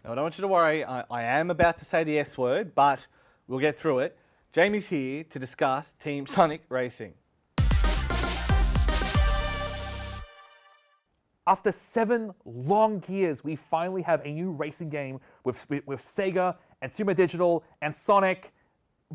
Now, I don't want you to worry. I am about to say the S word, but we'll get through it. Jamie's here to discuss Team Sonic Racing. After 7 long years, we finally have a new racing game with Sega and Sumo Digital and Sonic,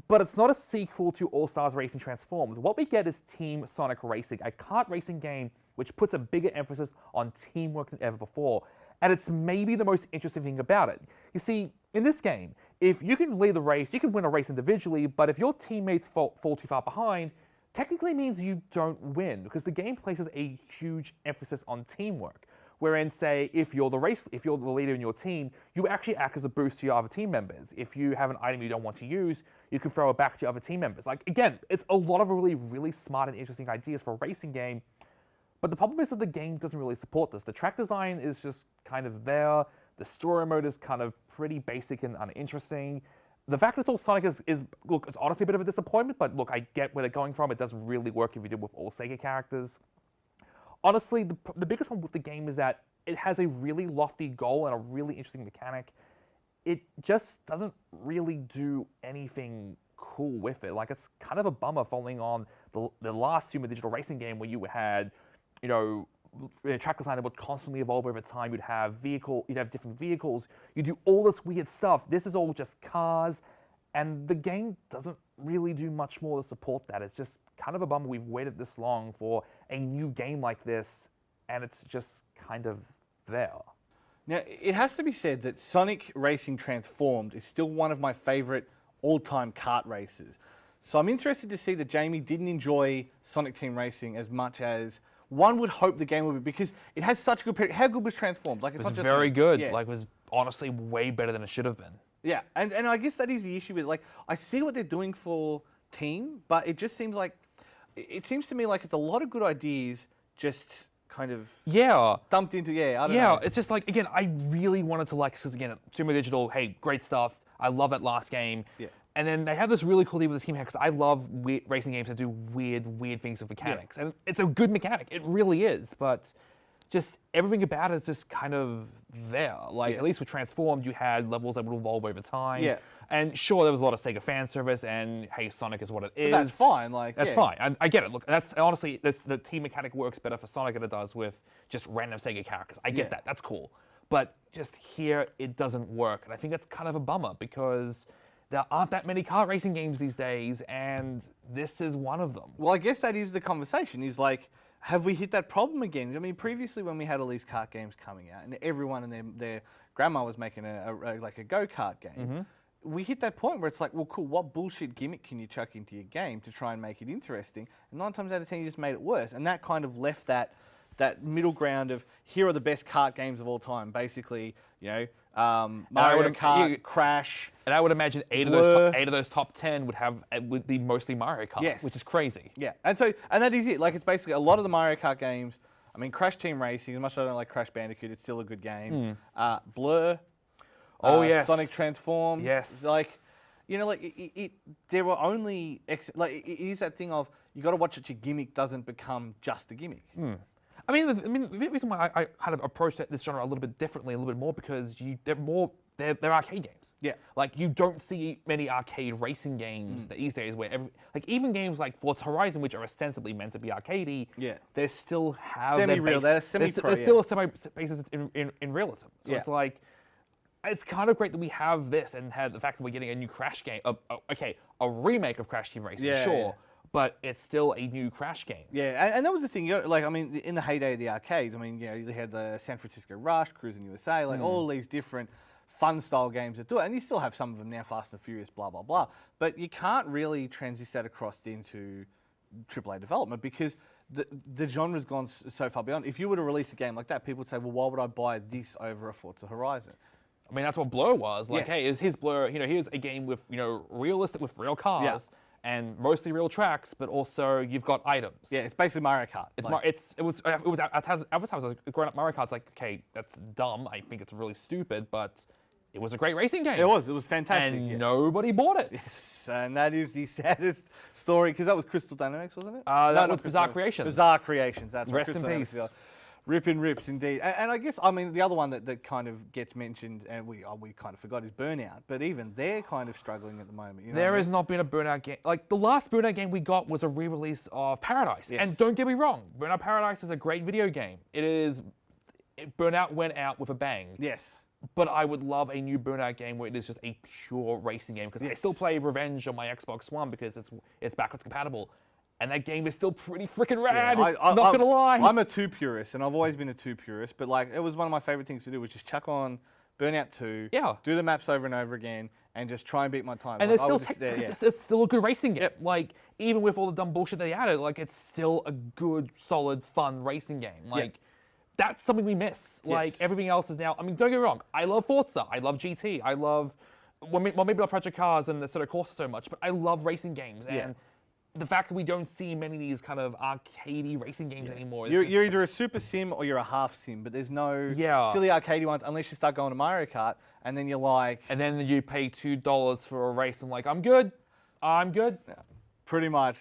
but it's not a sequel to All-Stars Racing Transformed. What we get is Team Sonic Racing, a kart racing game which puts a bigger emphasis on teamwork than ever before. And it's maybe the most interesting thing about it. You see, in this game, if you can lead the race, you can win a race individually, but if your teammates fall too far behind, technically means you don't win, because the game places a huge emphasis on teamwork. Wherein, say, if you're the leader in your team, you actually act as a boost to your other team members. If you have an item you don't want to use, you can throw it back to your other team members. Like, again, it's a lot of really, really smart and interesting ideas for a racing game. But the problem is that the game doesn't really support this. The track design is just kind of there. The story mode is kind of pretty basic and uninteresting. The fact that it's all Sonic look, it's honestly a bit of a disappointment, but look, I get where they're going from. It doesn't really work if you did with all Sega characters. Honestly, the biggest one with the game is that it has a really lofty goal and a really interesting mechanic. It just doesn't really do anything cool with it. Like, it's kind of a bummer following on the last Sumo Digital Racing game where you had, you know, a track design that would constantly evolve over time. You'd have different vehicles. You do all this weird stuff. This is all just cars, and the game doesn't really do much more to support that. It's just kind of a bummer we've waited this long for a new game like this, and it's just kind of there. Now, it has to be said that Sonic Racing Transformed is still one of my favorite all-time kart races. So I'm interested to see that Jamie didn't enjoy Sonic Team Racing as much as one would hope the game would be, because it has such good. How good was Transformed? Like, it was very good. Yeah. Like, it was honestly way better than it should have been. Yeah, and I guess that is the issue with it. Like, I see what they're doing for Team, but it just seems like, it seems to me like it's a lot of good ideas just kind of dumped into, I don't know. It's just like, again, I really wanted to like, because again, Sumo Digital, hey, great stuff. I love that last game. Yeah. And then they have this really cool deal with this team because I love racing games that do weird things with mechanics. And it's a good mechanic. It really is. But just everything about it is just kind of there. Like, at least with Transformed, you had levels that would evolve over time. Yeah. And sure, there was a lot of Sega fan service, and hey, Sonic is what it is. But that's fine. Like, that's fine. I get it. Look, that's honestly, the team mechanic works better for Sonic than it does with just random Sega characters. I get that. That's cool. But just here, it doesn't work. And I think that's kind of a bummer because there aren't that many kart racing games these days, and this is one of them. Well, I guess that is the conversation, is like, have we hit that problem again? I mean, previously when we had all these kart games coming out, and everyone and their grandma was making like a go-kart game, we hit that point where it's like, well, cool, what bullshit gimmick can you chuck into your game to try and make it interesting? And 9 times out of 10, you just made it worse. And that kind of left that middle ground of, here are the best kart games of all time, basically, you know, Mario Kart, Crash. And I would imagine 8 of those top 10 would be mostly Mario Kart, which is crazy. Yeah, and that is it. Like, it's basically a lot of the Mario Kart games. I mean, Crash Team Racing, as much as I don't like Crash Bandicoot, it's still a good game. Blur. Sonic Transformed. Yes. Like, you know, like there were only it is that thing of, you got to watch that your gimmick doesn't become just a gimmick. I mean, the reason why I kind of approached this genre a little bit differently, a little bit more, because they're arcade games. Yeah. Like, you don't see many arcade racing games these days where even games like Forza Horizon, which are ostensibly meant to be arcadey, they still have semi-real. They're semi-pro. There's still a semi-basis in realism. So it's like, it's kind of great that we have this and had the fact that we're getting a new Crash game. A remake of Crash Team Racing, sure. But it's still a new Crash game. Yeah, and that was the thing. Like, I mean, in the heyday of the arcades, I mean, you know, you had the San Francisco Rush, Cruising USA, like all these different fun style games that do it. And you still have some of them now, Fast and Furious, blah, blah, blah. But you can't really transit that across into AAA development because the genre's gone so far beyond. If you were to release a game like that, people would say, well, why would I buy this over a Forza Horizon? I mean, that's what Blur was. Like, hey, here's Blur, you know, here's a game with, you know, realistic, with real cars. And mostly real tracks, but also you've got items. Yeah, it's basically Mario Kart. It was advertised as growing up Mario Kart. It's like, okay, that's dumb. I think it's really stupid, but it was a great racing game. It was fantastic. And nobody bought it. Yes, and that is the saddest story, because that was Crystal Dynamics, wasn't it? That was Bizarre Creations. Bizarre Creations, that's Rest in peace. Ripping rips indeed, and I guess I mean the other one that kind of gets mentioned, and we kind of forgot is Burnout. But even they're kind of struggling at the moment. You know There has not been a Burnout game. Like the last Burnout game we got was a re-release of Paradise, Yes. and don't get me wrong, Burnout Paradise is a great video game. Burnout went out with a bang. Yes. But I would love a new Burnout game where it is just a pure racing game because I Yes. still play Revenge on my Xbox One because it's backwards compatible. And that game is still pretty freaking rad. Yeah, Not gonna lie. I'm a 2 purist, and I've always been a 2 purist. But like, it was one of my favorite things to do, was just chuck on Burnout 2, Yeah. do the maps over and over again, and just try and beat my time. And Like, it's I still, would just- it's still a good racing game. Yep. Like, even with all the dumb bullshit they added, like, it's still a good, solid, fun racing game. Like, that's something we miss. Like, Yes. everything else is now, I mean, don't get me wrong. I love Forza. I love GT. I love, well, maybe not Project Cars and the sort of Corsa so much, but I love racing games. Yeah. And the fact that we don't see many of these kind of arcadey racing games anymore. You're either a super sim or you're a half sim, but there's no Yeah. silly arcadey ones unless you start going to Mario Kart, and then you're like, And then you pay $2 for a race and like, I'm good. I'm good. pretty much.